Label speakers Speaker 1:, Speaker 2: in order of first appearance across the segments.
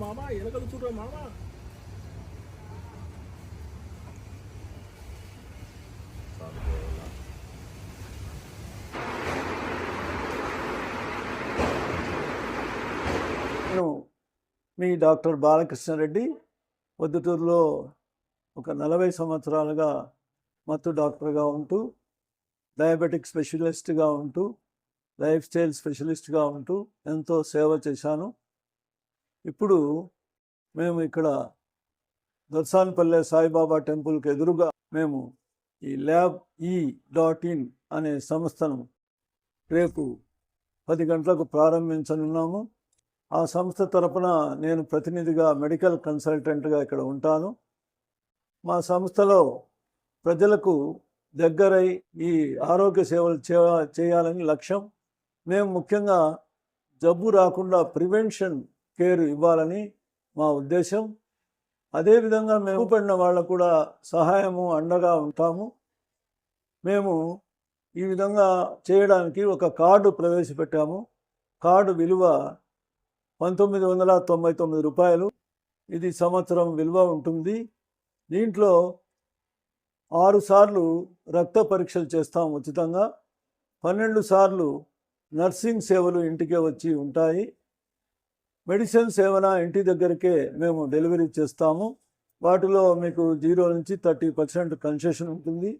Speaker 1: మామ వెనకలు చూడరా మామ.
Speaker 2: నేను మీ డాక్టర్ బాలకృష్ణారెడ్డి పొద్దుటూరులో ఒక 40 సంవత్సరాలుగా మత్తు డాక్టర్గా ఉంటూ, డయాబెటిక్ స్పెషలిస్ట్గా ఉంటూ, లైఫ్ స్టైల్ స్పెషలిస్ట్గా ఉంటూ ఎంతో సేవ చేశాను. ఇప్పుడు మేము ఇక్కడ దర్శన్పల్లె సాయిబాబా టెంపుల్కి ఎదురుగా మేము ఈ LabE.in అనే సంస్థను రేపు 10 గంటలకు ప్రారంభించనున్నాము. ఆ సంస్థ తరపున నేను ప్రతినిధిగా మెడికల్ కన్సల్టెంట్గా ఇక్కడ ఉంటాను. మా సంస్థలో ప్రజలకు దగ్గరై ఈ ఆరోగ్య సేవలు చేయాలని లక్ష్యం. మేము ముఖ్యంగా జబ్బు రాకుండా ప్రివెన్షన్ కేర్ ఇవ్వాలని మా ఉద్దేశం. అదేవిధంగా మేము పడిన వాళ్ళకు కూడా సహాయము అండగా ఉంటాము. మేము ఈ విధంగా చేయడానికి ఒక కార్డు ప్రవేశపెట్టాము. కార్డు విలువ 1999 రూపాయలు. ఇది సంవత్సరం విలువ ఉంటుంది. దీంట్లో 6 సార్లు రక్త పరీక్షలు చేస్తాం ఉచితంగా. 12 సార్లు నర్సింగ్ సేవలు ఇంటికే వచ్చి ఉంటాయి. మెడిసిన్ సేవన ఇంటి దగ్గరికే మేము డెలివరీ చేస్తాము. వాటిలో మీకు 0 నుంచి 30% కన్సెషన్ ఉంటుంది.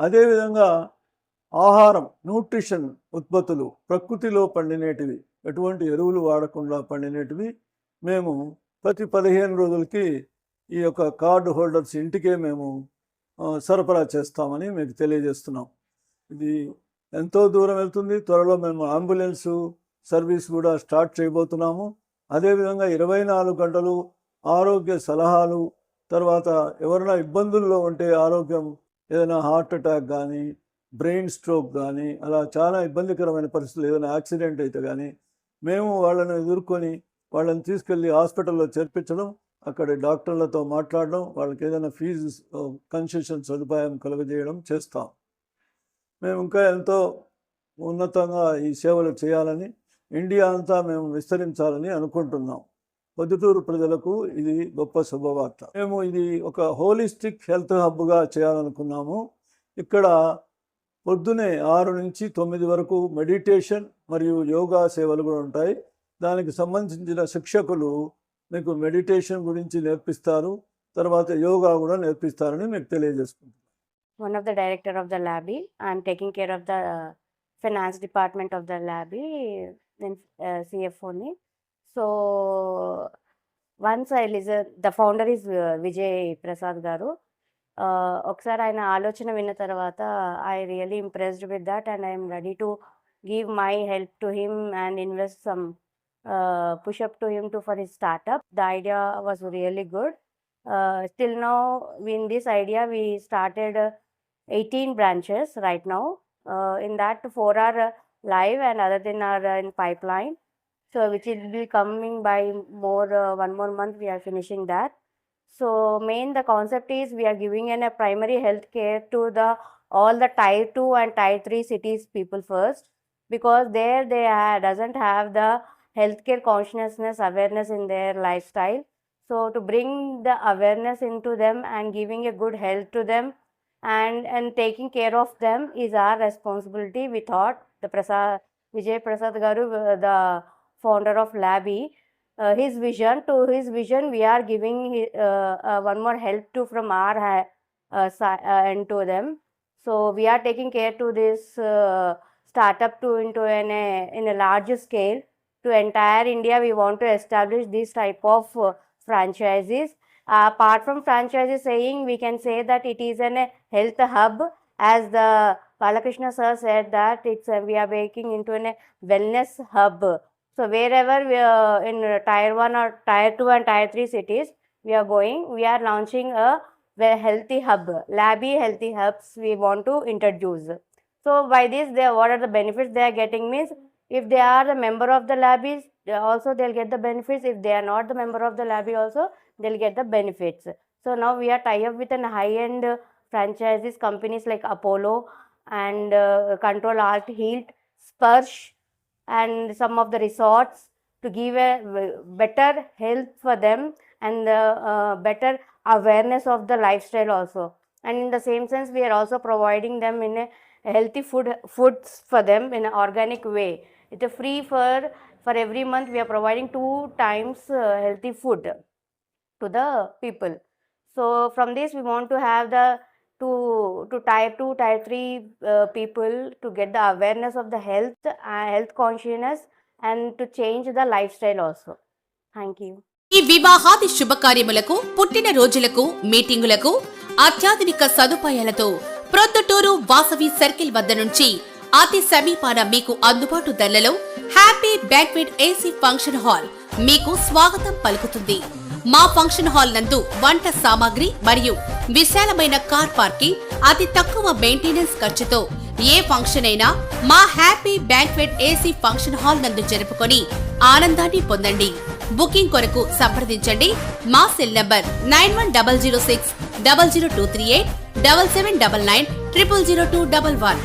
Speaker 2: అదేవిధంగా ఆహారం, న్యూట్రిషన్ ఉత్పత్తులు ప్రకృతిలో పండినేటివి, ఎటువంటి ఎరువులు వాడకుండా పండినేటివి మేము ప్రతి 15 రోజులకి ఈ యొక్క కార్డు హోల్డర్స్ ఇంటికే మేము సరఫరా చేస్తామని మీకు తెలియజేస్తున్నాం. ఇది ఎంతో దూరం వెళ్తుంది. త్వరలో మేము అంబులెన్సు సర్వీస్ కూడా స్టార్ట్ చేయబోతున్నాము. అదేవిధంగా 24 గంటలు ఆరోగ్య సలహాలు, తర్వాత ఎవరైనా ఇబ్బందుల్లో ఉంటే ఆరోగ్యం, ఏదైనా హార్ట్ అటాక్ కానీ, బ్రెయిన్ స్ట్రోక్ కానీ, అలా చాలా ఇబ్బందికరమైన పరిస్థితులు, ఏదైనా యాక్సిడెంట్ అయితే కానీ మేము వాళ్ళని ఎదుర్కొని వాళ్ళని తీసుకెళ్ళి హాస్పిటల్లో చేర్పించడం, అక్కడ డాక్టర్లతో మాట్లాడడం, వాళ్ళకి ఏదైనా ఫీజు కన్సెషన్ సదుపాయం కలుగజేయడం చేస్తాం. మేము ఇంకా ఎంతో ఉన్నతంగా ఈ సేవలు చేయాలని, ఇండియా అంతా మేము విస్తరించాలని అనుకుంటున్నాం. పొద్దుటూరు ప్రజలకు ఇది గొప్ప శుభవార్త. మేము ఇది ఒక హోలిస్టిక్ హెల్త్ హబ్గా చేయాలనుకున్నాము. ఇక్కడ పొద్దునే 6 నుంచి 9 వరకు మెడిటేషన్ మరియు యోగా సేవలు కూడా ఉంటాయి. దానికి సంబంధించిన శిక్షకులు మీకు మెడిటేషన్ గురించి నేర్పిస్తారు, తర్వాత యోగా కూడా నేర్పిస్తారని మీకు తెలియజేసుకుంటున్నాను.
Speaker 3: One of the director of the LabE. I'm taking care of the finance department of the LabE, then CFO ni. So once I listen, the founder is Vijay Prasad garu. ఒకసారి ఆయన ఆలోచన విన్న తర్వాత I really impressed with that and I'm ready to give my help to him and invest some push up to him to for his startup. The idea was really good. Still now in this idea we started 18 branches right now. In that 4 are live and other 10 are in pipeline. So which will be coming by more 1 more month we are finishing that. So main the concept is we are giving a primary health care to the all the tier 2 and tier 3 cities people first, because there they doesn't have the healthcare consciousness awareness in their lifestyle. So to bring the awareness into them and giving a good health to them and taking care of them is our responsibility. We thought the Vijay Prasad garu, the founder of LabE, his vision we are giving one more help to from our end to them. So we are taking care to this startup to into in a larger scale. To entire India, we want to establish this type of franchises. Apart from franchises saying, we can say that it is a health hub, as the Balakrishna sir said that it's we are making into a wellness hub. So wherever we are in tier 1 or tier 2 and tier 3 cities we are going, we are launching a healthy hub, LabE healthy hubs we want to introduce. So by this, what are the benefits they are getting means, if they are the member of the LabE, also they'll get the benefits. If they are not the member of the LabE also, they'll get the benefits. So now we are tied up with an high-end franchises companies like Apollo and Control Alt Health, Sparsh, and some of the resorts to give a better health for them and better awareness of the lifestyle also. And in the same sense, we are also providing them in a healthy foods for them in an organic way. It's a free for every month we are providing 2 times healthy food to the people. So from this we want to have the to type 2 type 3 people to get the awareness of the health consciousness and to change the lifestyle also. Thank you.
Speaker 1: ఈ వివాహాది శుభకార్యములకు, పుట్టిన రోజులకు, మీటింగులకు అత్యాధునిక సదుపాయాలతో Proddatur Vasavi circle వద్ద నుంచి అతి సమీపాన మీకు అందుబాటు ధరలలో happy banquet AC function hall మీకు స్వాగతం పలుకుతుంది. మా ఫంక్షన్ హాల్ నందు వంట సామాగ్రి మరియు విశాలమైన కార్ పార్కింగ్, అతి తక్కువ మెయింటెనెన్స్ ఖర్చుతో ఏ ఫంక్షన్ అయినా మా happy banquet AC function hall నందు జరుపుకొని ఆనందాన్ని పొందండి. బుకింగ్ కొరకు సంప్రదించండి. మా సెల్ నంబర్ 9100600238 7799 000211.